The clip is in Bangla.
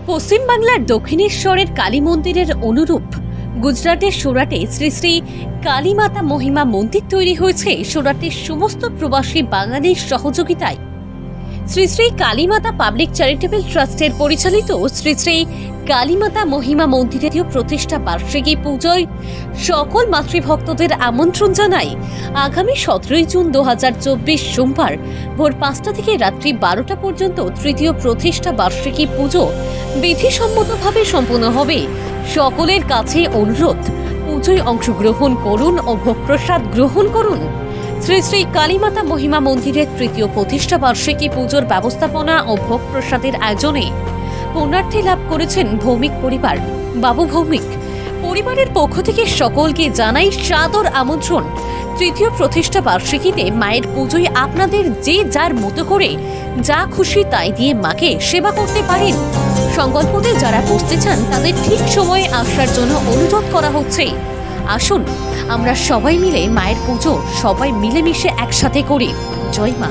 পশ্চিমবাংলার দক্ষিণেশ্বরের কালী মন্দিরের অনুরূপ গুজরাটের সুরাটে শ্রী শ্রী কালীমাতা মহিমা মন্দির তৈরি হয়েছে সুরাটের সমস্ত প্রবাসী বাঙালির সহযোগিতায়। শ্রী শ্রী কালীমাতা পাবলিক চ্যারিটেবল ট্রাস্টের পরিচালিত শ্রী শ্রী কালীমাতা মহিমা মন্দিরের প্রতিষ্ঠা বার্ষিকী পুজোয় সকল মাতৃভক্তদের আমন্ত্রণ জানাই আগামী 17 জুন 2024 সোমবার ভোর 5টা থেকে রাত্রি 12টা পর্যন্ত তৃতীয় প্রতিষ্ঠা বার্ষিকী পুজো বিধিসম্মতভাবে সম্পন্ন হবে। সকলের কাছে অনুরোধ, পুজোয় অংশগ্রহণ করুন ও ভোগ প্রসাদ গ্রহণ করুন। শ্রী শ্রী কালীমাতা মহিমা মন্দিরের তৃতীয় প্রতিষ্ঠা বার্ষিকী পুজোর ব্যবস্থাপনা ও ভোগ প্রসাদের আয়োজনে পুণ্যার্থী লাভ করেছেন ভৌমিক পরিবার। বাবু ভৌমিক পরিবারের পক্ষ থেকে সকলকে জানাই সাদর আমন্ত্রণ। তৃতীয় প্রতিষ্ঠা বার্ষিকীতে মায়ের পুজোয় আপনাদের যে যার মতো করে যা খুশি তাই দিয়ে মাকে সেবা করতে পারেন। সংকল্পতে যারা বসতে চান তাদের ঠিক সময়ে আসার জন্য অনুরোধ করা হচ্ছে। আসুন আমরা সবাই মিলে মায়ের পুজো সবাই মিলেমিশে একসাথে করি। জয় মা।